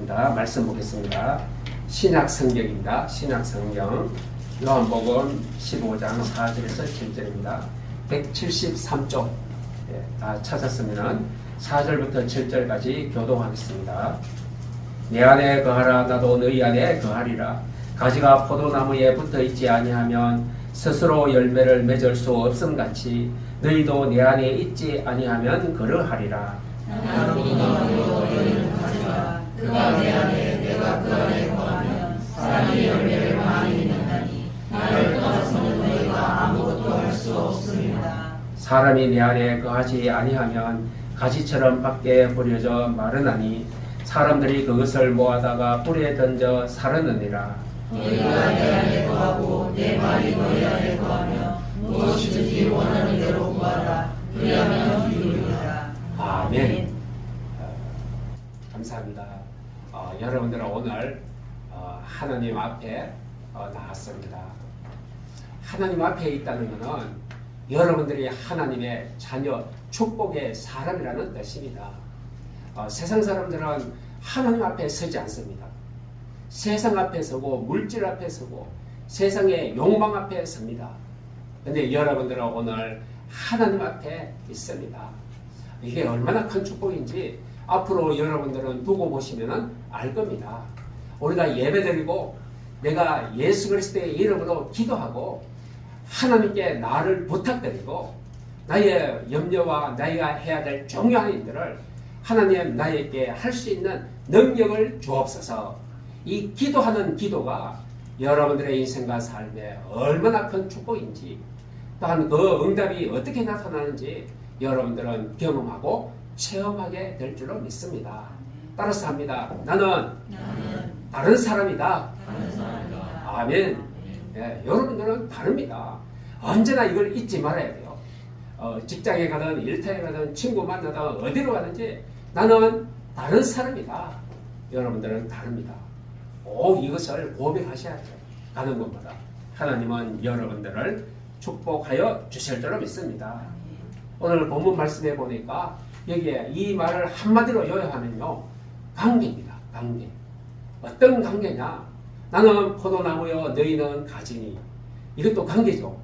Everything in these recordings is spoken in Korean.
하겠습니다. 말씀 보겠습니다. 신약 성경입니다. 신약 성경 요한복음 15장 4절에서 7절입니다. 173쪽 다 찾았으면 4절부터 7절까지 교독하겠습니다. 내 안에 거하라 나도 너희 안에 거하리라. 가지가 포도나무에 붙어있지 아니하면 스스로 열매를 맺을 수 없음같이 너희도 내 안에 있지 아니하면 그러하리라. 그가 내 안에 내가 그 안에 거하면 사람이 열매를 많이 맺나니 나를 떠나서는 너희가 아무것도 할 수 없습니다. 사람이 내 안에 거하지 아니하면 가지처럼 밖에 버려져 마르나니 사람들이 그것을 모아다가 불에 던져 사르느니라. 너희가 내 안에 거하고 내 말이 너희 안에 거하며 무엇이든지 원하는 대로 구하라. 그리하면 이루리라. 아멘. 감사합니다. 여러분들은 오늘 하나님 앞에 나왔습니다. 하나님 앞에 있다는 것은 여러분들이 하나님의 자녀, 축복의 사람이라는 뜻입니다. 세상 사람들은 하나님 앞에 서지 않습니다. 세상 앞에 서고 물질 앞에 서고 세상의 욕망 앞에 섭니다. 그런데 여러분들은 오늘 하나님 앞에 있습니다. 이게 얼마나 큰 축복인지 앞으로 여러분들은 두고 보시면 알 겁니다. 우리가 예배드리고 내가 예수 그리스도의 이름으로 기도하고 하나님께 나를 부탁드리고 나의 염려와 나이가 해야 될 중요한 일들을 하나님 나에게 할 수 있는 능력을 주옵소서. 이 기도하는 기도가 여러분들의 인생과 삶에 얼마나 큰 축복인지 또한 그 응답이 어떻게 나타나는지 여러분들은 경험하고 체험하게 될 줄로 믿습니다. 따라서 합니다. 나는 다른 사람이다. 아멘. 예, 여러분들은 다릅니다. 언제나 이걸 잊지 말아야 돼요. 직장에 가든 일터에 가든 친구 만나든 어디로 가든지 나는 다른 사람이다. 여러분들은 다릅니다. 꼭 이것을 고백하셔야죠. 가는 곳마다 하나님은 여러분들을 축복하여 주실 줄로 믿습니다. 오늘 본문 말씀해 보니까 여기에 이 말을 한마디로 요약하면요, 관계입니다. 관계. 어떤 관계냐? 나는 포도나무여 너희는 가지니. 이것도 관계죠.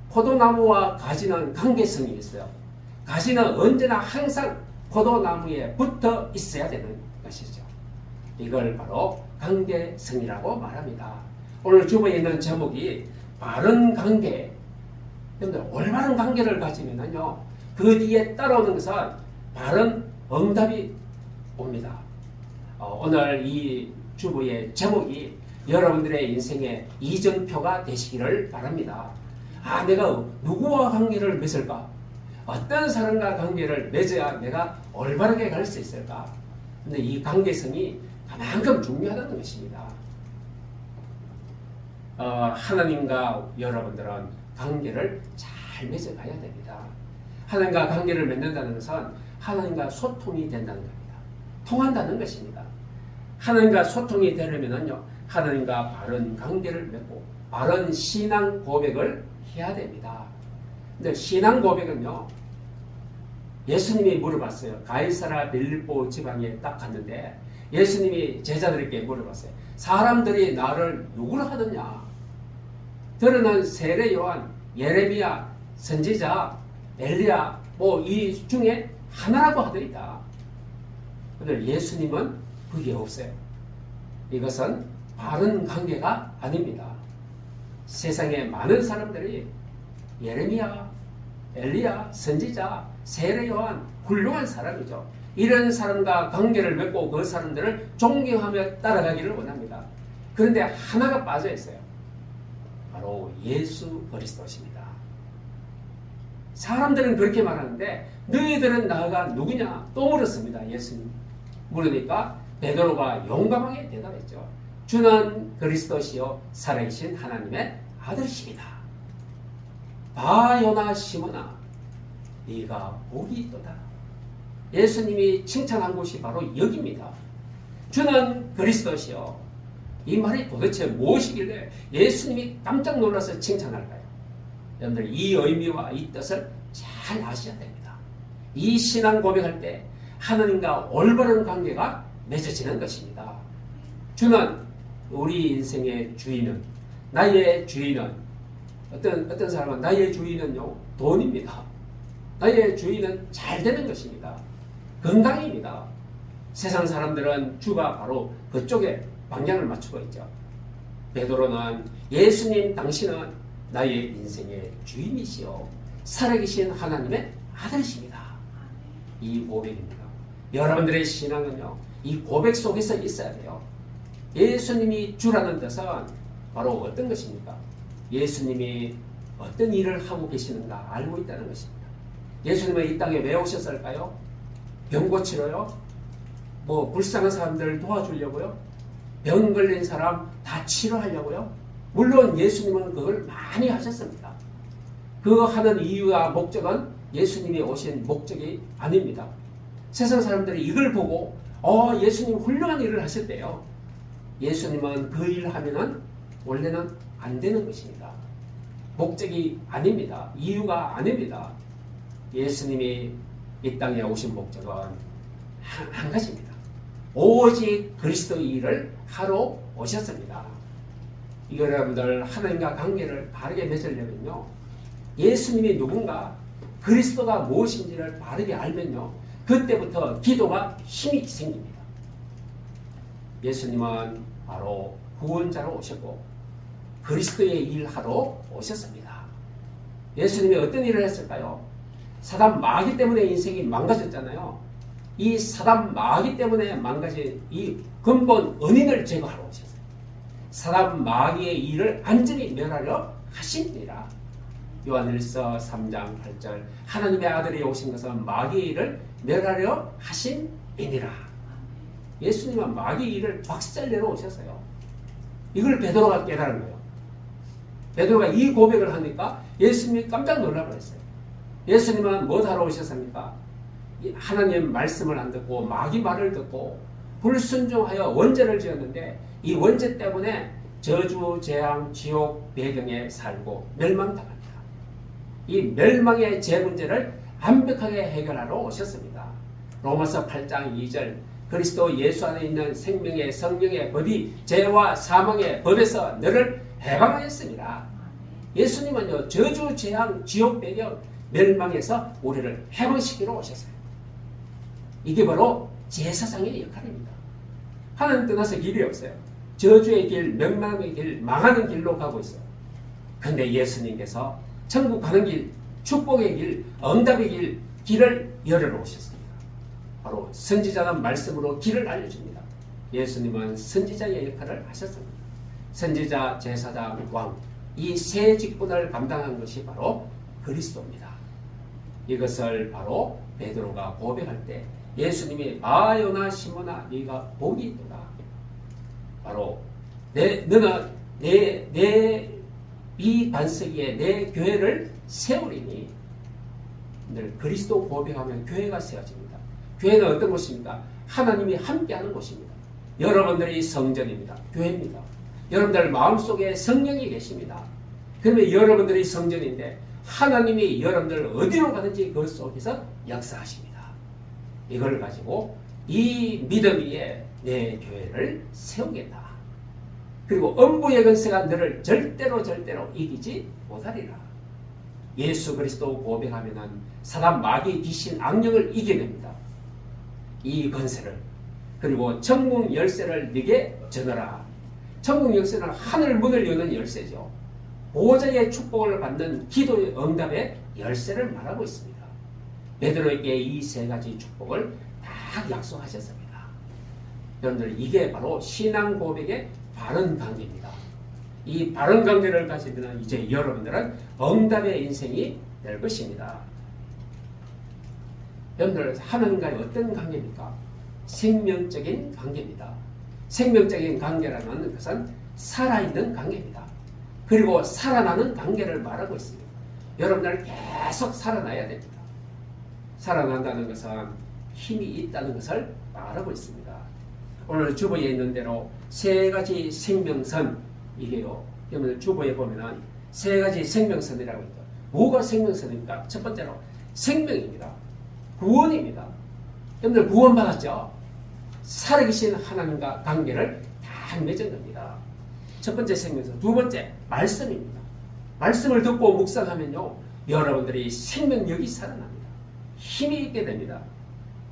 포도나무와 가지는 관계성이 있어요. 가지는 언제나 항상 포도나무에 붙어 있어야 되는 것이죠. 이걸 바로 관계성이라고 말합니다. 오늘 주보에 있는 제목이 바른 관계. 여러분들 올바른 관계를 가지면요, 그 뒤에 따라오는 것은 바른 응답이 옵니다. 오늘 이 주보의 제목이 여러분들의 인생의 이정표가 되시기를 바랍니다. 내가 누구와 관계를 맺을까? 어떤 사람과 관계를 맺어야 내가 올바르게 갈 수 있을까? 근데 이 관계성이 그만큼 중요하다는 것입니다. 하나님과 여러분들은 관계를 잘 맺어가야 됩니다. 하나님과 관계를 맺는다는 것은 하나님과 소통이 된다는 겁니다. 통한다는 것입니다. 하나님과 소통이 되려면요, 하나님과 바른 관계를 맺고 바른 신앙 고백을 해야 됩니다. 근데 신앙 고백은요, 예수님이 물어봤어요. 가이사라 빌립보 지방에 딱 갔는데 예수님이 제자들에게 물어봤어요. 사람들이 나를 누구로 하느냐? 들으는 세례 요한, 예레미야, 선지자, 엘리야, 이 중에 하나라고 하더이다. 그런데 예수님은 그게 없어요. 이것은 바른 관계가 아닙니다. 세상에 많은 사람들이 예레미야, 엘리야, 선지자, 세례 요한, 훌륭한 사람이죠. 이런 사람과 관계를 맺고 그 사람들을 존경하며 따라가기를 원합니다. 그런데 하나가 빠져 있어요. 바로 예수 그리스도십니다. 사람들은 그렇게 말하는데 너희들은 나가 누구냐? 또 물었습니다. 예수님. 물으니까 베드로가 용감하게 대답했죠. 주는 그리스도시요 살아계신 하나님의 아들이십니다. 바요나 시몬아, 네가 복이 있도다. 예수님이 칭찬한 곳이 바로 여기입니다. 주는 그리스도시요. 이 말이 도대체 무엇이길래 예수님이 깜짝 놀라서 칭찬할까요? 여러분들 이 의미와 이 뜻을 잘 아셔야 됩니다. 이 신앙 고백할 때 하나님과 올바른 관계가 맺어지는 것입니다. 주는 우리 인생의 주인은, 나의 주인은, 어떤 사람은 나의 주인은요 돈입니다. 나의 주인은 잘 되는 것입니다. 건강입니다. 세상 사람들은 주가 바로 그쪽에 방향을 맞추고 있죠. 베드로는 예수님 당신은 나의 인생의 주인이시요 살아계신 하나님의 아들이십니다. 이 고백입니다. 여러분들의 신앙은요 이 고백 속에서 있어야 돼요. 예수님이 주라는 뜻은 바로 어떤 것입니까? 예수님이 어떤 일을 하고 계시는가 알고 있다는 것입니다. 예수님은 이 땅에 왜 오셨을까요? 병 고치러요? 뭐 불쌍한 사람들 도와주려고요? 병 걸린 사람 다 치료하려고요? 물론 예수님은 그걸 많이 하셨습니다. 그거 하는 이유와 목적은 예수님이 오신 목적이 아닙니다. 세상 사람들이 이걸 보고 예수님 훌륭한 일을 하셨대요. 예수님은 그 일을 하면은 원래는 안 되는 것입니다. 목적이 아닙니다. 이유가 아닙니다. 예수님이 이 땅에 오신 목적은 한 가지입니다. 오직 그리스도의 일을 하러 오셨습니다. 이거 여러분들 하나님과 관계를 바르게 맺으려면요. 예수님이 누군가 그리스도가 무엇인지를 바르게 알면요. 그때부터 기도가 힘이 생깁니다. 예수님은 바로 구원자로 오셨고 그리스도의 일하러 오셨습니다. 예수님이 어떤 일을 했을까요? 사단 마귀 때문에 인생이 망가졌잖아요. 이 사단 마귀 때문에 망가진 이 근본 원인을 제거하러 오셨어요. 사단 마귀의 일을 완전히 멸하려 하십니다. 요한일서 3장 8절 하나님의 아들이 오신 것은 마귀의 일을 멸하려 하심이니라. 예수님은 마귀의 일을 박살내러 오셨어요. 이걸 베드로가 깨달은 거예요. 베드로가 이 고백을 하니까 예수님이 깜짝 놀라버렸어요. 예수님은 뭐 하러 오셨습니까? 하나님 말씀을 안 듣고 마귀 말을 듣고 불순종하여 원죄를 지었는데 이 원죄 때문에 저주, 재앙, 지옥 배경에 살고 멸망당합니다. 이 멸망의 제 문제를 완벽하게 해결하러 오셨습니다. 로마서 8장 2절 그리스도 예수 안에 있는 생명의 성령의 법이 죄와 사망의 법에서 너를 해방하였습니다. 예수님은요 저주, 재앙, 지옥 배경, 멸망에서 우리를 해방시키러 오셨어요. 이게 바로 제사장의 역할입니다. 하나님 떠나서 길이 없어요. 저주의 길, 멸망의 길, 망하는 길로 가고 있어요. 그런데 예수님께서 천국 가는 길, 축복의 길, 응답의 길을 열어 오셨습니다. 바로 선지자는 말씀으로 길을 알려줍니다. 예수님은 선지자의 역할을 하셨습니다. 선지자, 제사장, 왕, 이 세 직분을 감당한 것이 바로 그리스도입니다. 이것을 바로 베드로가 고백할 때 예수님이 바요나 시몬아 네가 복이 있도다. 바로 너는 내 이 반석위에 내 교회를 세우리니 늘 그리스도 고백하면 교회가 세워집니다. 교회는 어떤 곳입니까? 하나님이 함께하는 곳입니다. 여러분들이 성전입니다. 교회입니다. 여러분들 마음속에 성령이 계십니다. 그러면 여러분들이 성전인데 하나님이 여러분들 어디로 가든지 그 속에서 역사하십니다. 이걸 가지고 이 믿음 위에 내 교회를 세우겠다. 그리고 음부의 권세가 너를 절대로 이기지 못하리라. 예수 그리스도 고백하면은 사단 마귀 귀신 악령을 이겨냅니다. 이 권세를. 그리고 천국 열쇠를 네게 전하라. 천국 열쇠는 하늘 문을 여는 열쇠죠. 보호자의 축복을 받는 기도의 응답의 열쇠를 말하고 있습니다. 베드로에게 이 세 가지 축복을 다 약속하셨습니다. 여러분들 이게 바로 신앙 고백의 바른 관계입니다. 이 바른 관계를 가지면 이제 여러분들은 응답의 인생이 될 것입니다. 여러분들 하나님과의 어떤 관계입니까? 생명적인 관계입니다. 생명적인 관계라는 것은 살아있는 관계입니다. 그리고 살아나는 관계를 말하고 있습니다. 여러분들 계속 살아나야 됩니다. 살아난다는 것은 힘이 있다는 것을 말하고 있습니다. 오늘 주보에 있는 대로 세 가지 생명선, 이게요. 여러분들 주보에 보면은 세 가지 생명선이라고 있죠. 뭐가 생명선입니까? 첫 번째로 생명입니다. 구원입니다. 여러분들 구원받았죠? 살아계신 하나님과 관계를 다 맺은 겁니다. 첫 번째 생명서, 두 번째 말씀입니다. 말씀을 듣고 묵상하면요, 여러분들이 생명력이 살아납니다. 힘이 있게 됩니다.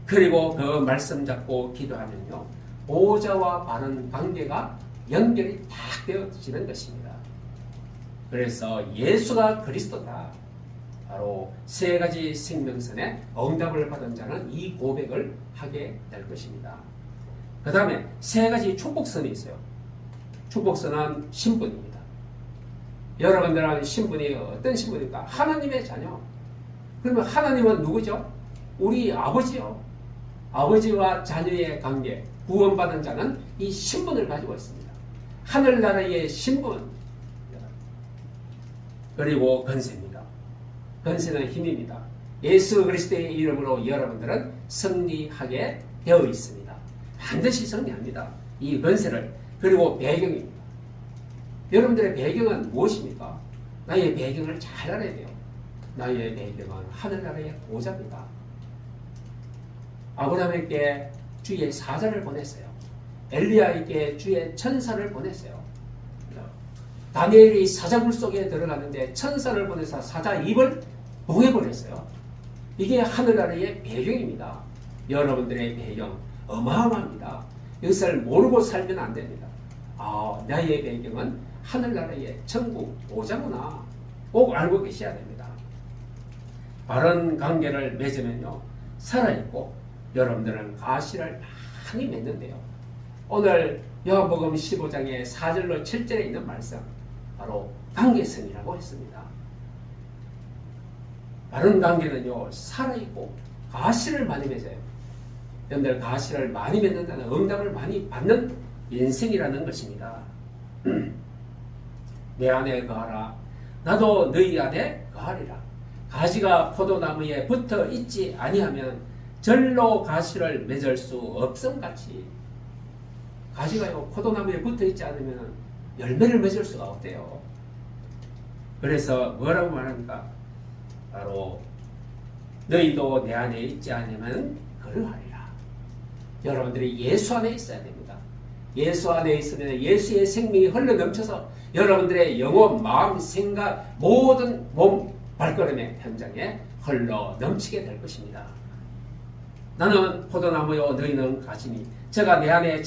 그리고 그 말씀 잡고 기도하면요, 보호자와 바른 관계가 연결이 딱 되어지는 것입니다. 그래서 예수가 그리스도다, 바로 세 가지 생명선의 응답을 받은 자는 이 고백을 하게 될 것입니다. 그 다음에 세 가지 축복선이 있어요. 축복선은 신분입니다. 여러분들은 신분이 어떤 신분입니까? 하나님의 자녀. 그러면 하나님은 누구죠? 우리 아버지요. 아버지와 자녀의 관계, 구원받은 자는 이 신분을 가지고 있습니다. 하늘나라의 신분, 그리고 권세입니다. 권세는 힘입니다. 예수 그리스도의 이름으로 여러분들은 승리하게 되어 있습니다. 반드시 승리합니다. 이 권세를. 그리고 배경입니다. 여러분들의 배경은 무엇입니까? 나의 배경을 잘 알아야 돼요. 나의 배경은 하늘나라의 보좌입니다. 아브라함에게 주의 사자를 보냈어요. 엘리야에게 주의 천사를 보냈어요. 다니엘이 사자굴 속에 들어갔는데 천사를 보내서 사자 입을 봉해버렸어요. 이게 하늘나라의 배경입니다. 여러분들의 배경 어마어마합니다. 이것을 모르고 살면 안 됩니다. 나의 배경은 하늘나라의 천국 보좌구나. 꼭 알고 계셔야 됩니다. 바른 관계를 맺으면요, 살아있고 여러분들은 가시를 많이 맺는데요. 오늘 요한복음 15장의 4절로 7절에 있는 말씀, 바로 관계성이라고 했습니다. 바른 관계는요, 살아있고 가시를 많이 맺어요. 여러분들 가시를 많이 맺는다는 응답을 많이 받는 인생이라는 것입니다. 내 안에 거하라, 나도 너희 안에 거하리라. 가지가 포도나무에 붙어 있지 아니하면 절로 가시를 맺을 수 없음같이, 가지가요 포도나무에 붙어 있지 않으면 열매를 맺을 수가 없대요. 그래서 뭐라고 말합니까? 바로 너희도 내 안에 있지 않으면 그러하리라. 여러분들이 예수 안에 있어야 됩니다. 예수 안에 있으면 예수의 생명이 흘러 넘쳐서 여러분들의 영혼, 마음, 생각, 모든 몸, 발걸음의 현장에 흘러 넘치게 될 것입니다. 나는 포도나무요 너희는 가지니, 저가 내 안에,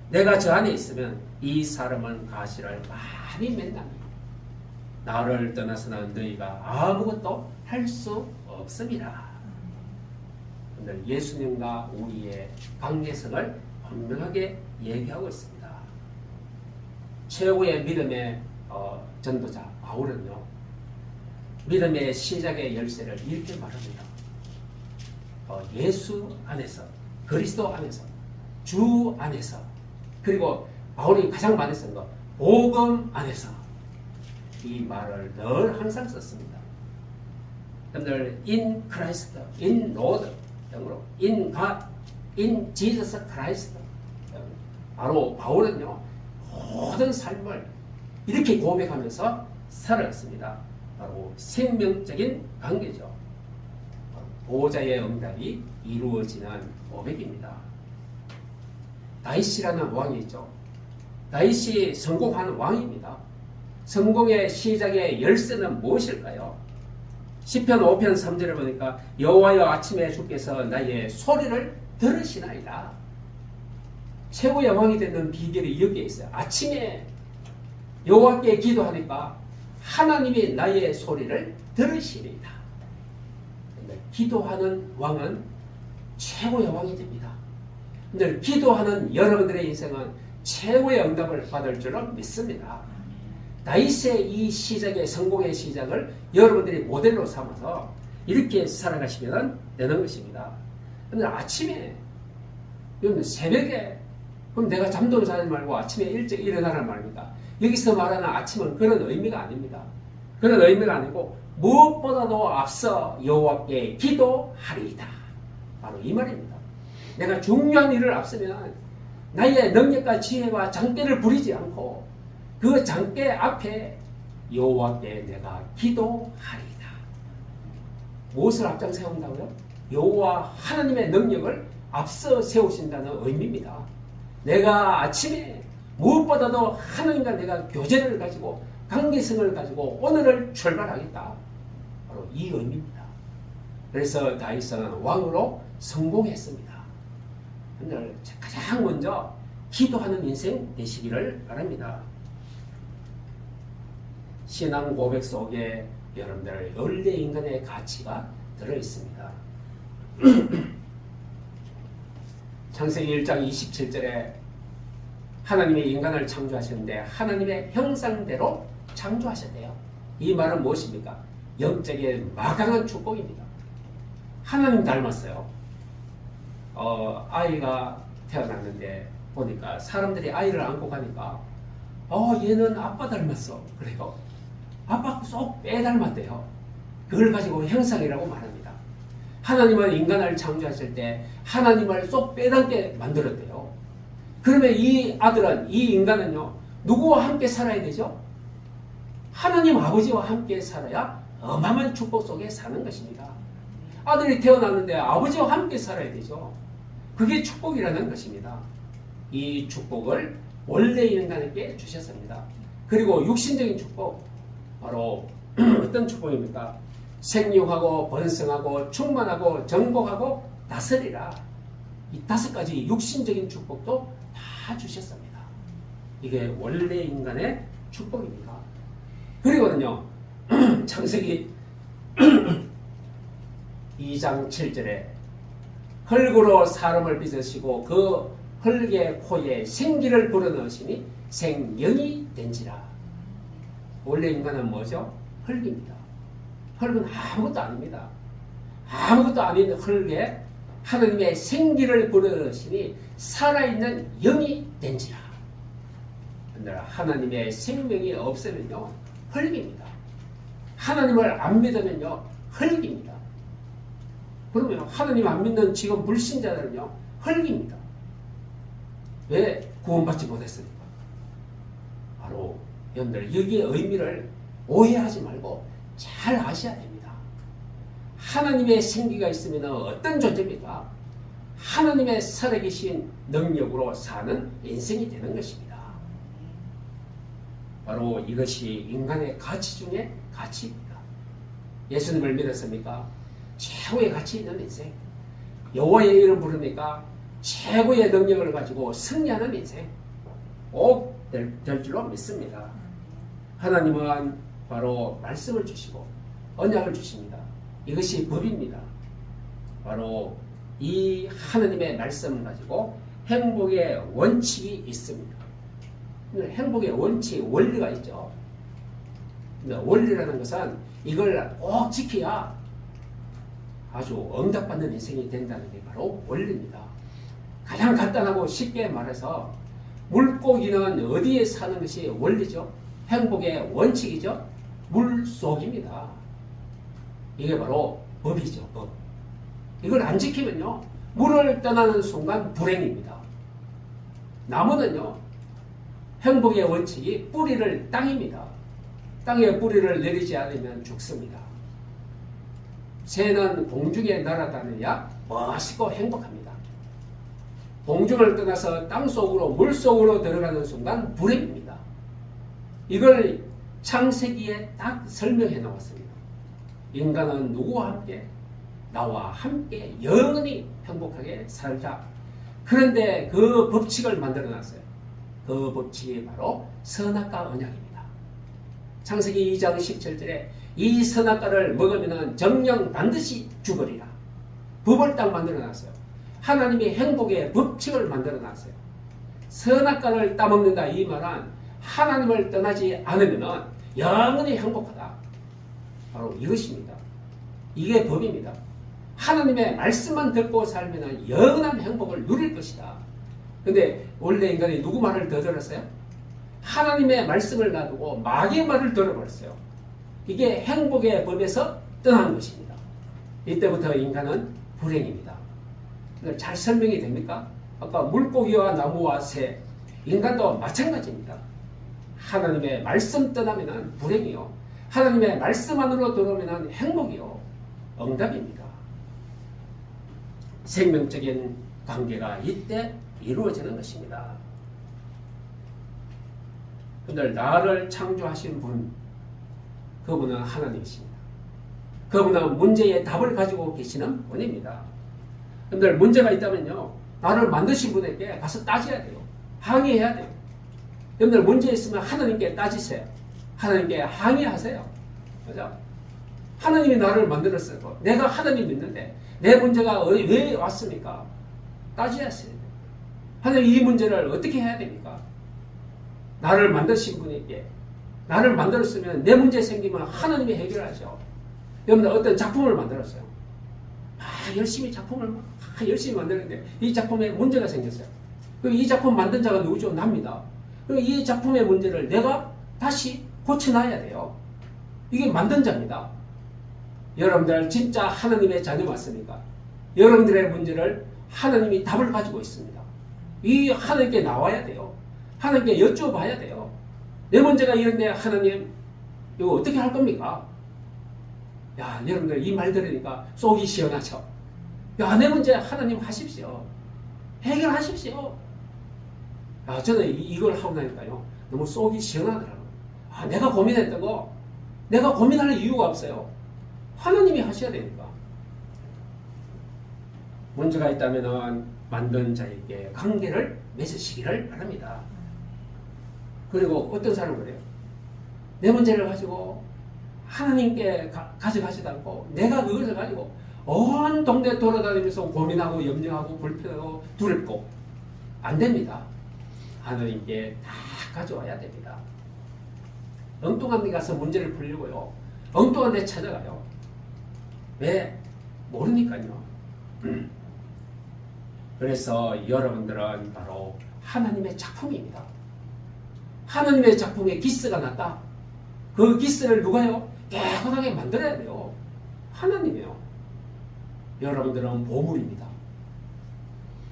내가 저 안에 있으면 이 사람은 가시를 많이 맺나니 나를 떠나서는 너희가 아무것도 할 수 없음이라. 오늘 예수님과 우리의 관계성을 분명하게 얘기하고 있습니다. 최고의 믿음의 전도자 바울은요, 믿음의 시작의 열쇠를 이렇게 말합니다. 예수 안에서, 그리스도 안에서, 주 안에서, 그리고 바울이 가장 많이 쓴 것, 복음 안에서, 이 말을 늘 항상 썼습니다. 여러분들 in Christ, in Lord 등으로 in God, in Jesus Christ. 바로 바울은요, 모든 삶을 이렇게 고백하면서 살아갔습니다. 바로 생명적인 관계죠. 보호자의 응답이 이루어지는 고백입니다. 다윗이라는 왕이 있죠. 다윗이 성공한 왕입니다. 성공의 시작의 열쇠는 무엇일까요? 시편 5편 3절을 보니까 여호와여 아침에 주께서 나의 소리를 들으시나이다. 최고의 왕이 되는 비결이 여기에 있어요. 아침에 여호와께 기도하니까 하나님이 나의 소리를 들으시리이다. 기도하는 왕은 최고의 왕이 됩니다. 근데 기도하는 여러분들의 인생은 최고의 응답을 받을 줄은 믿습니다. 다윗의 이 시작의 성공의 시작을 여러분들이 모델로 삼아서 이렇게 살아가시면 되는 것입니다. 근데 아침에, 새벽에, 그럼 내가 잠도 자지 말고 아침에 일찍 일어나란 말입니다. 여기서 말하는 아침은 그런 의미가 아닙니다. 그런 의미가 아니고 무엇보다도 앞서 여호와께 기도하리이다. 바로 이 말입니다. 내가 중요한 일을 앞서면 나의 능력과 지혜와 장대를 부리지 않고 그 장대 앞에 여호와께 내가 기도하리이다. 무엇을 앞장 세운다고요? 여호와 하나님의 능력을 앞서 세우신다는 의미입니다. 내가 아침에 무엇보다도 하나님과 내가 교제를 가지고 관계성을 가지고 오늘을 출발하겠다. 바로 이 의미입니다. 그래서 다윗은 왕으로 성공했습니다. 오늘 가장 먼저 기도하는 인생 되시기를 바랍니다. 신앙 고백 속에 여러분들 원래 인간의 가치가 들어있습니다. 창세기 1장 27절에 하나님이 인간을 창조하셨는데 하나님의 형상대로 창조하셨대요. 이 말은 무엇입니까? 영적인 막강한 축복입니다. 하나님 닮았어요. 아이가 태어났는데 보니까 사람들이 아이를 안고 가니까 얘는 아빠 닮았어. 그래요. 아빠 쏙 빼닮았대요. 그걸 가지고 형상이라고 말합니다. 하나님은 인간을 창조하실 때 하나님을 쏙 빼닮게 만들었대요. 그러면 이 아들은, 이 인간은요, 누구와 함께 살아야 되죠? 하나님 아버지와 함께 살아야 어마어마한 축복 속에 사는 것입니다. 아들이 태어났는데 아버지와 함께 살아야 되죠. 그게 축복이라는 것입니다. 이 축복을 원래 인간에게 주셨습니다. 그리고 육신적인 축복, 바로 어떤 축복입니까? 생육하고 번성하고 충만하고 정복하고 다스리라. 이 5가지 육신적인 축복도 다 주셨습니다. 이게 원래 인간의 축복입니다. 그리고는요, 창세기 2장 7절에 흙으로 사람을 빚으시고 그 흙의 코에 생기를 불어넣으시니 생명이 된지라. 원래 인간은 뭐죠? 흙입니다. 흙은 아무것도 아닙니다. 아무것도 아닌 흙에 하나님의 생기를 불어넣으시니 살아있는 영이 된지라. 하나님의 생명이 없으면요, 흙입니다. 하나님을 안 믿으면요, 흙입니다. 그러면 하나님 안 믿는 지금 불신자들은요, 흙입니다. 왜 구원받지 못했습니까? 바로 여러분들 여기의 의미를 오해하지 말고 잘 아셔야 됩니다. 하나님의 생기가 있으면 어떤 존재입니까? 하나님의 살아계신 능력으로 사는 인생이 되는 것입니다. 바로 이것이 인간의 가치 중에 가치입니다. 예수님을 믿었습니까? 최고의 가치 있는 인생. 여호와의 이름 부르니까 최고의 능력을 가지고 승리하는 인생 꼭 될 줄로 믿습니다. 하나님은 바로 말씀을 주시고 언약을 주십니다. 이것이 법입니다. 바로 이 하나님의 말씀을 가지고 행복의 원칙이 있습니다. 행복의 원칙, 원리가 있죠. 원리라는 것은 이걸 꼭 지켜야 아주 응답받는 인생이 된다는 게 바로 원리입니다. 가장 간단하고 쉽게 말해서 물고기는 어디에 사는 것이 원리죠? 행복의 원칙이죠? 물속입니다. 이게 바로 법이죠, 법. 이걸 안 지키면요, 물을 떠나는 순간 불행입니다. 나무는요, 행복의 원칙이 뿌리를 땅입니다. 땅에 뿌리를 내리지 않으면 죽습니다. 새는 공중에 날아다녀야 멋있고 행복합니다. 공중을 떠나서 땅속으로 물속으로 들어가는 순간 불행입니다. 이걸 창세기에 딱 설명해 놓았습니다. 인간은 누구와 함께? 나와 함께 영원히 행복하게 살자. 그런데 그 법칙을 만들어 놨어요. 그 법칙이 바로 선악과 언약입니다. 창세기 2장 17절에 이 선악과를 먹으면 정령 반드시 죽으리라. 법을 딱 만들어 놨어요. 하나님이 행복의 법칙을 만들어 놨어요. 선악과를 따먹는다 이 말은 하나님을 떠나지 않으면 영원히 행복하다. 바로 이것입니다. 이게 법입니다. 하나님의 말씀만 듣고 살면 영원한 행복을 누릴 것이다. 근데 원래 인간이 누구 말을 더 들었어요? 하나님의 말씀을 놔두고 마귀의 말을 들어버렸어요. 이게 행복의 법에서 떠난 것입니다. 이때부터 인간은 불행입니다. 잘 설명이 됩니까? 아까 물고기와 나무와 새, 인간도 마찬가지입니다. 하나님의 말씀 떠나면 불행이요. 하나님의 말씀 안으로 들어오면 행복이요. 응답입니다. 생명적인 관계가 이때 이루어지는 것입니다. 근데 나를 창조하신 분, 그분은 하나님이십니다. 그분은 문제의 답을 가지고 계시는 분입니다. 근데 문제가 있다면요, 나를 만드신 분에게 가서 따져야 돼요. 항의해야 돼요. 여러분들 문제 있으면 하나님께 따지세요. 하나님께 항의하세요. 그죠? 하나님이 나를 만들었어요. 내가 하나님 믿는데 내 문제가 왜 왔습니까? 따져야 해요. 하나님 이 문제를 어떻게 해야 됩니까? 나를 만드신 분에게 나를 만들었으면 내 문제 생기면 하나님이 해결하죠. 여러분들 어떤 작품을 만들었어요. 열심히 작품을 열심히 만드는데 이 작품에 문제가 생겼어요. 그럼 이 작품 만든 자가 누구죠? 납니다. 그럼 이 작품의 문제를 내가 다시 고쳐놔야 돼요. 이게 만든 자입니다. 여러분들 진짜 하나님의 자녀 맞습니까? 여러분들의 문제를 하나님이 답을 가지고 있습니다. 이 하나님께 나와야 돼요. 하나님께 여쭤봐야 돼요. 내 문제가 이런데 하나님 이거 어떻게 할 겁니까? 야, 여러분들 이 말 들으니까 속이 시원하죠? 야, 내 문제 하나님 하십시오. 해결하십시오. 아, 저는 이걸 하고 나니까요, 너무 속이 시원하더라고요. 아, 내가 고민했던 거, 내가 고민할 이유가 없어요. 하나님이 하셔야 되니까. 문제가 있다면 만든 자에게 관계를 맺으시기를 바랍니다. 그리고 어떤 사람은 그래요. 내 문제를 가지고 하나님께 가져가지도 않고 내가 그것을 가지고 온 동네 돌아다니면서 고민하고 염려하고 불편하고 두렵고 안 됩니다. 하나님께 다 가져와야 됩니다. 엉뚱한 데 가서 문제를 풀려고요. 엉뚱한 데 찾아가요. 왜? 모르니까요. 그래서 여러분들은 바로 하나님의 작품입니다. 하나님의 작품에 기스가 났다. 그 기스를 누가요? 깨끗하게 만들어야 돼요. 하나님이요. 여러분들은 보물입니다.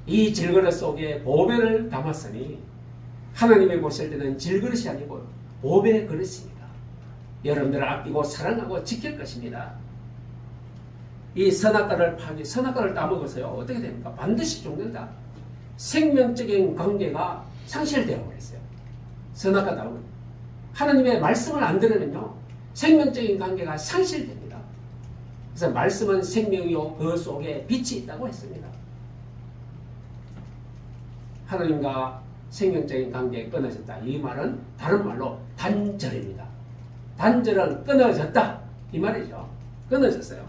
이 질그릇 속에 보배를 담았으니 하나님이 보실 때는 질그릇이 아니고 보배 그릇입니다. 여러분들을 아끼고 사랑하고 지킬 것입니다. 이 선악과를 따먹어서요, 어떻게 됩니까? 반드시 죽는다. 생명적인 관계가 상실되어 버렸어요. 선악과 나오면 하나님의 말씀을 안 들으면요, 생명적인 관계가 상실됩니다. 그래서 말씀은 생명이요 그 속에 빛이 있다고 했습니다. 하나님과 생명적인 관계에 끊어졌다. 이 말은 다른 말로 단절입니다. 단절은 끊어졌다. 이 말이죠. 끊어졌어요.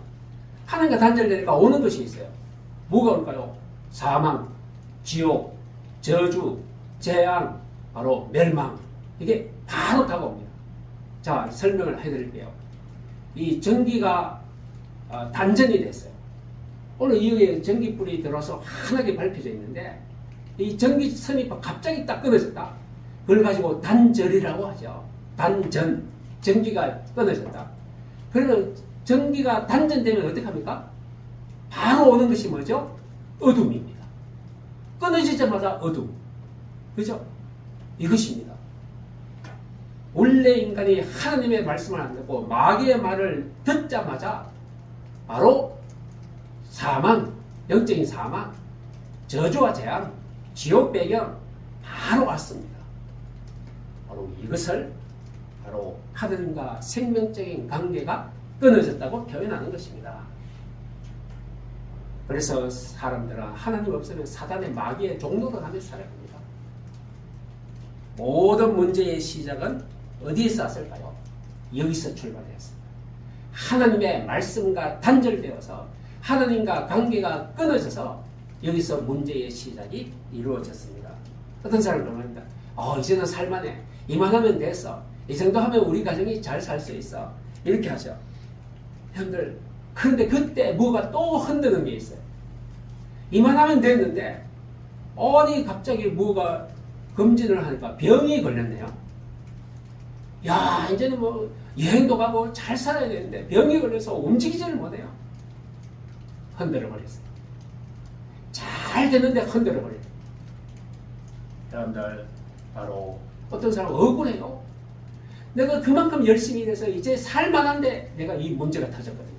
하나님과 단절되니까 오는 것이 있어요. 뭐가 올까요? 사망, 지옥, 저주, 재앙, 바로 멸망. 이게 바로 다가옵니다. 자, 설명을 해드릴게요. 이 전기가 단전이 됐어요. 오늘 이후에 전기불이 들어와서 환하게 밝혀져 있는데 이 전기선이 갑자기 딱 끊어졌다. 그걸 가지고 단절이라고 하죠. 단전, 전기가 끊어졌다. 그러면 전기가 단전되면 어떻게 합니까? 바로 오는 것이 뭐죠? 어둠입니다. 끊어지자마자 어둠. 그죠? 이것입니다. 원래 인간이 하나님의 말씀을 안 듣고 마귀의 말을 듣자마자 바로 사망, 영적인 사망, 저주와 재앙, 지옥 배경 바로 왔습니다. 바로 이것을 바로 하나님과 생명적인 관계가 끊어졌다고 표현하는 것입니다. 그래서 사람들은 하나님 없으면 사단의 마귀의 종로로 가며 살아갑니다. 모든 문제의 시작은 어디에서 왔을까요? 여기서 출발되었습니다. 하나님의 말씀과 단절되어서 하나님과 관계가 끊어져서 여기서 문제의 시작이 이루어졌습니다. 어떤 사람은 그럽니다. 이제는 살만해. 이만하면 됐어. 이 정도 하면 우리 가정이 잘 살 수 있어. 이렇게 하죠. 형들, 그런데 그때 뭐가 또 흔드는 게 있어요. 이만하면 됐는데 아니 갑자기 뭐가 검진을 하니까 병이 걸렸네요. 야, 이제는 뭐 여행도 가고 잘 살아야 되는데 병이 걸려서 움직이지를 못해요. 흔들어 버렸어요. 잘 되는데 흔들어 버려요. 여러분들, 바로 어떤 사람은 억울해요. 내가 그만큼 열심히 일해서 이제 살만한데 내가 이 문제가 터졌거든요.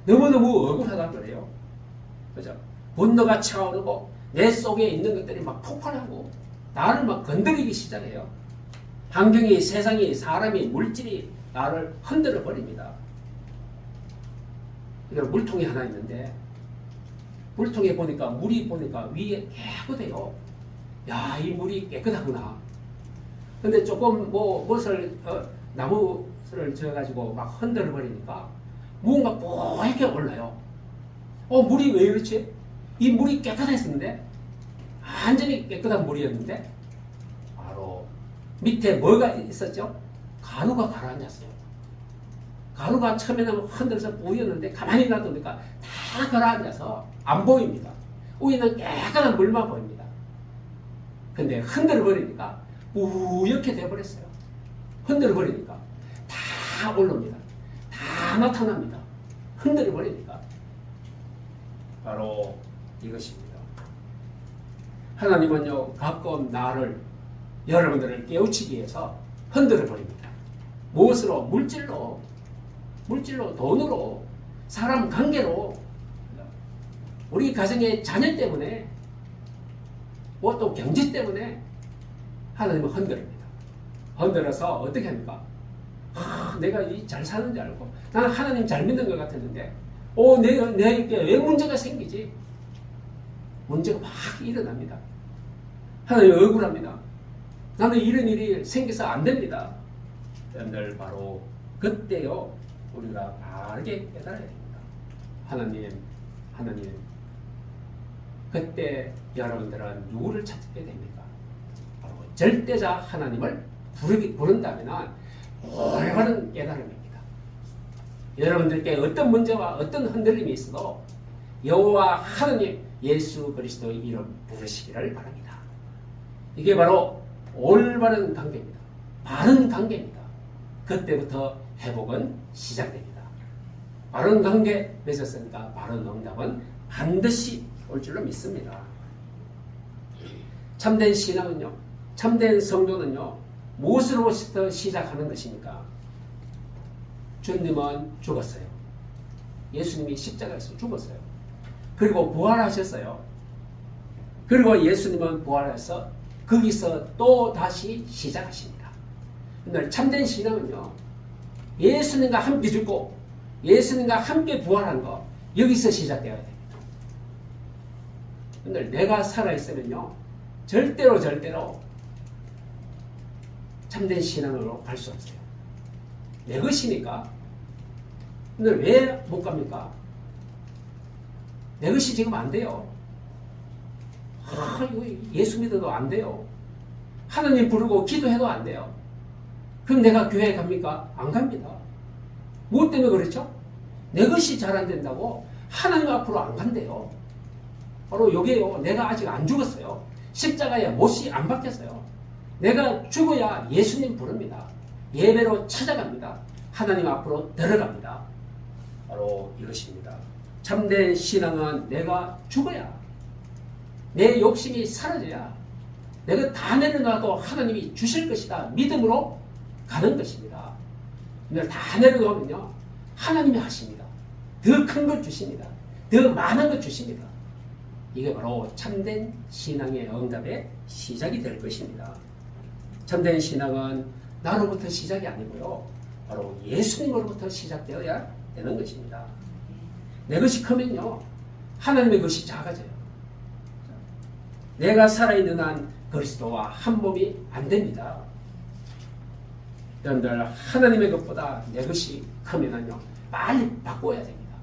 너무너무 억울하단 말이에요. 그죠? 분노가 차오르고 내 속에 있는 것들이 막 폭발하고 나를 막 건드리기 시작해요. 환경이, 세상이, 사람이, 물질이 나를 흔들어 버립니다. 그러니까 물통이 하나 있는데 물통에 보니까 물이 보니까 위에 깨끗해요. 야, 이 물이 깨끗하구나. 근데 조금 무엇을 나무를 져가지고 막 흔들어 버리니까 무언가 뽀얗게 올라요. 물이 왜 이렇지? 이 물이 깨끗했는데 완전히 깨끗한 물이었는데 바로 밑에 뭐가 있었죠? 가루가 가라앉았어요. 가루가 처음에는 흔들어서 보였는데 가만히 놔두니까 다 가라앉아서 안 보입니다. 위에는 깨끗한 물만 보입니다. 근데 흔들어 버리니까 뿌옇게 되어버렸어요. 흔들어 버리니까 다 올라옵니다. 다 나타납니다. 흔들어 버리니까 바로 이것입니다. 하나님은요, 가끔 나를, 여러분들을 깨우치기 위해서 흔들어 버립니다. 무엇으로? 물질로, 돈으로, 사람 관계로, 우리 가정의 자녀 때문에, 또 경제 때문에 하나님은 흔들립니다. 흔들어서 어떻게 합니까? 내가 잘 사는 줄 알고, 나는 하나님 잘 믿는 것 같았는데, 내게 왜 문제가 생기지? 문제가 막 일어납니다. 하나님 억울합니다. 나는 이런 일이 생겨서 안 됩니다. 여러분들 바로 그때요, 우리가 바르게 깨달아야 됩니다. 하나님, 그때 여러분들은 누구를 찾게 됩니까? 바로 절대자 하나님을 부른다면 올바른 깨달음입니다. 여러분들께 어떤 문제와 어떤 흔들림이 있어도 여호와 하나님 예수 그리스도의 이름 부르시기를 바랍니다. 이게 바로 올바른 관계입니다. 바른 관계입니다. 그때부터 회복은 시작됩니다. 바른 관계 맺었으니까 바른 응답은 반드시 올 줄로 믿습니다. 참된 신앙은요, 참된 성도는요, 무엇으로부터 시작하는 것입니까? 주님은 죽었어요. 예수님이 십자가에서 죽었어요. 그리고 부활하셨어요. 그리고 예수님은 부활해서 거기서 또 다시 시작하십니다. 근데 참된 신앙은요, 예수님과 함께 죽고 예수님과 함께 부활한 거, 여기서 시작되어야 됩니다. 근데 내가 살아있으면요, 절대로 참된 신앙으로 갈 수 없어요. 내 것이니까. 근데 왜 못 갑니까? 내 것이 지금 안 돼요. 이거 예수 믿어도 안 돼요. 하나님 부르고 기도해도 안 돼요. 그럼 내가 교회에 갑니까? 안 갑니다. 무엇 때문에 그렇죠? 내 것이 잘 안 된다고 하나님 앞으로 안 간대요. 바로 여기에요. 내가 아직 안 죽었어요. 십자가에 못이 안 박혔어요. 내가 죽어야 예수님 부릅니다. 예배로 찾아갑니다. 하나님 앞으로 들어갑니다. 바로 이것입니다. 참된 신앙은 내가 죽어야, 내 욕심이 사라져야, 내가 다 내려놔도 하나님이 주실 것이다 믿음으로 가는 것입니다. 근데 다 내려놓으면요, 하나님이 하십니다. 더 큰 걸 주십니다. 더 많은 걸 주십니다. 이게 바로 참된 신앙의 응답의 시작이 될 것입니다. 참된 신앙은 나로부터 시작이 아니고요, 바로 예수님으로부터 시작되어야 되는 것입니다. 내 것이 크면요, 하나님의 것이 작아져요. 내가 살아있는 한 그리스도와 한 몸이 안 됩니다. 여러분들, 하나님의 것보다 내 것이 크면요, 빨리 바꿔야 됩니다.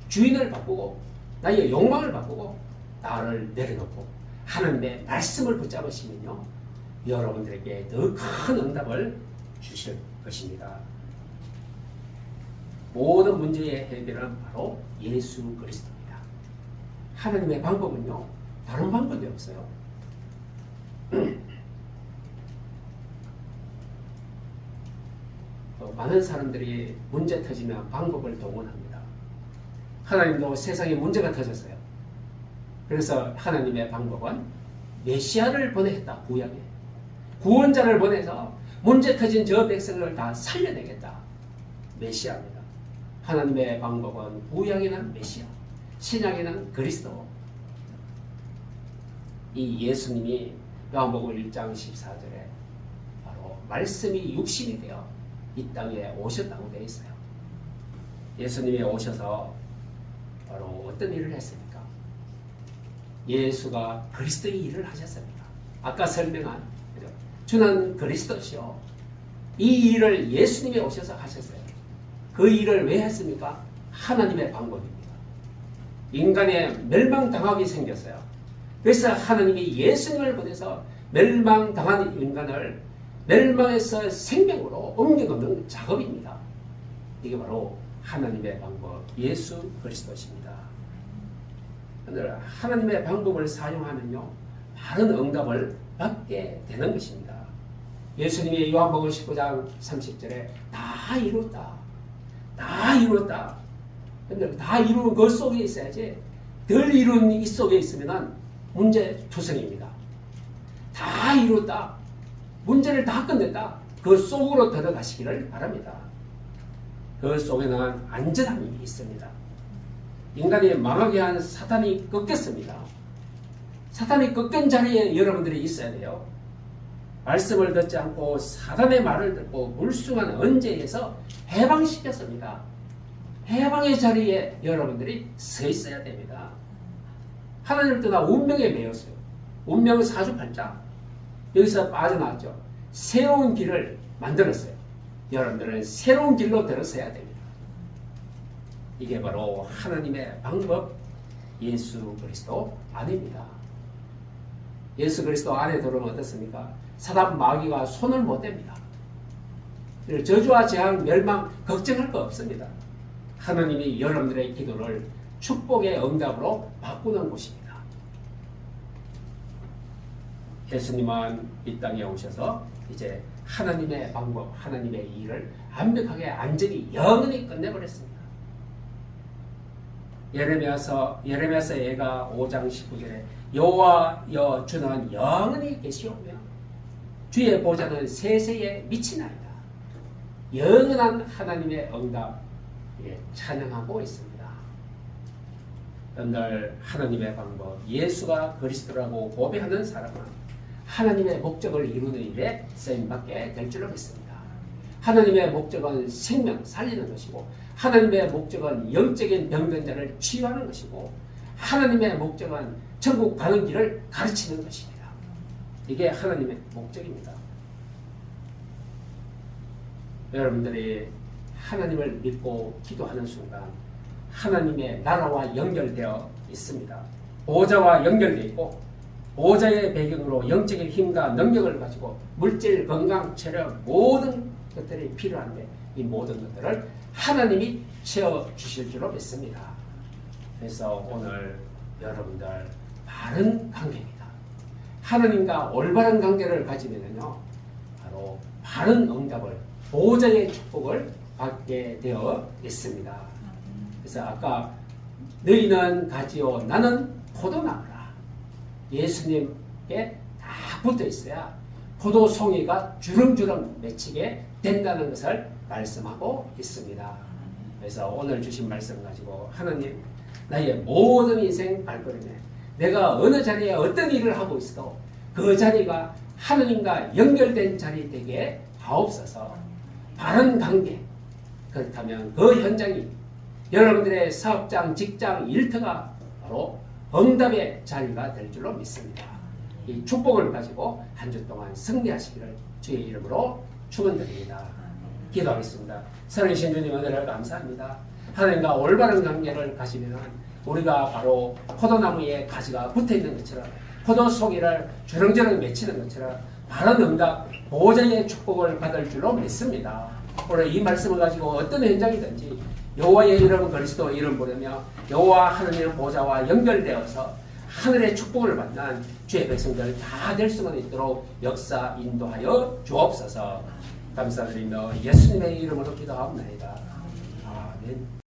주인을 바꾸고 나의 욕망을 바꾸고 나를 내려놓고 하나님의 말씀을 붙잡으시면요, 여러분들에게 더 큰 응답을 주실 것입니다. 모든 문제의 해결은 바로 예수 그리스도입니다. 하나님의 방법은요, 다른 방법이 없어요. 많은 사람들이 문제 터지면 방법을 동원합니다. 하나님도 세상에 문제가 터졌어요. 그래서 하나님의 방법은 메시아를 보내겠다. 구약에 구원자를 보내서 문제 터진 저 백성을 다 살려내겠다. 메시아입니다. 하나님의 방법은 구약에는 메시아, 신약에는 그리스도. 이 예수님이 요한복음 1장 14절에 바로 말씀이 육신이 되어 이 땅에 오셨다고 되어 있어요. 예수님이 오셔서 바로 어떤 일을 했습니까? 예수가 그리스도의 일을 하셨습니다. 아까 설명한 주는 그리스도시요. 이 일을 예수님이 오셔서 하셨어요. 그 일을 왜 했습니까? 하나님의 방법입니다. 인간의 멸망당하게 생겼어요. 그래서 하나님이 예수님을 보내서 멸망당한 인간을 멸망에서 생명으로 옮겨놓는 작업입니다. 이게 바로 하나님의 방법, 예수 그리스도십니다. 오늘 하나님의 방법을 사용하면요, 바른 응답을 받게 되는 것입니다. 예수님이 요한복음 19장 30절에 다 이뤘다. 다 이뤘다. 근데 다 이룬 그 속에 있어야지, 덜 이룬 이 속에 있으면 문제 투성입니다. 다 이뤘다. 문제를 다 끝냈다. 그 속으로 들어가시기를 바랍니다. 그 속에는 안전함이 있습니다. 인간이 망하게 한 사탄이 꺾였습니다. 사탄이 꺾인 자리에 여러분들이 있어야 돼요. 말씀을 듣지 않고 사탄의 말을 듣고 물숭한 언제에서 해방시켰습니다. 해방의 자리에 여러분들이 서 있어야 됩니다. 하나님을 떠나 운명에 매였어요. 운명 사주팔자. 여기서 빠져나왔죠. 새로운 길을 만들었어요. 여러분들은 새로운 길로 들어서야 됩니다. 이게 바로 하나님의 방법, 예수 그리스도 안입니다. 예수 그리스도 안에 들어오면 어떻습니까? 사단 마귀가 손을 못 댑니다. 저주와 재앙, 멸망 걱정할 거 없습니다. 하나님이 여러분들의 기도를 축복의 응답으로 바꾸는 곳입니다. 예수님은 이 땅에 오셔서 이제 하나님의 방법, 하나님의 일을 완벽하게 안전히 영원히 끝내버렸습니다. 예레미야서 얘가 5장 19절에 여호와여 주는 영원히 계시오며 주의 보좌는 세세에 미치나이다. 영원한 하나님의 응답 찬양하고 있습니다. 오늘 하나님의 방법, 예수가 그리스도라고 고백하는 사람은 하나님의 목적을 이루는 일에 쓰임받게 될 줄로 믿습니다. 하나님의 목적은 생명 살리는 것이고, 하나님의 목적은 영적인 병든 자를 치유하는 것이고, 하나님의 목적은 천국 가는 길을 가르치는 것입니다. 이게 하나님의 목적입니다. 여러분들이 하나님을 믿고 기도하는 순간 하나님의 나라와 연결되어 있습니다. 보호자와 연결되어 있고, 보호자의 배경으로 영적인 힘과 능력을 가지고 물질, 건강, 체력 모든 것들이 필요한데 이 모든 것들을 하나님이 채워주실 줄로 믿습니다. 그래서 오늘 여러분들 바른 관계입니다. 하나님과 올바른 관계를 가지면요, 바로 바른 응답을, 보호자의 축복을 받게 되어 있습니다. 그래서 아까 너희는 가지요 나는 포도나무라. 예수님께 다 붙어 있어야 포도송이가 주렁주렁 맺히게 된다는 것을 말씀하고 있습니다. 그래서 오늘 주신 말씀 가지고 하나님, 나의 모든 인생 발걸음에 내가 어느 자리에 어떤 일을 하고 있어도 그 자리가 하나님과 연결된 자리 되게 하옵소서. 바른 관계, 그렇다면 그 현장이 여러분들의 사업장, 직장, 일터가 바로 응답의 자리가 될 줄로 믿습니다. 이 축복을 가지고 한 주 동안 승리하시기를 주의 이름으로 축원드립니다. 기도하겠습니다. 살아계신 주님 은혜를 감사합니다. 하나님과 올바른 관계를 가지면 우리가 바로 포도나무에 가지가 붙어있는 것처럼, 포도송이를 주렁주렁 맺히는 것처럼 바른 응답, 보호자의 축복을 받을 줄로 믿습니다. 오늘 이 말씀을 가지고 어떤 현장이든지 여호와의 이름 그리스도 이름 부르며 여호와 하느님의 보좌와 연결되어서 하늘의 축복을 받는 주의 백성들 다 될 수만 있도록 역사 인도하여 주옵소서. 감사드리며 예수님의 이름으로 기도하옵나이다. 아멘.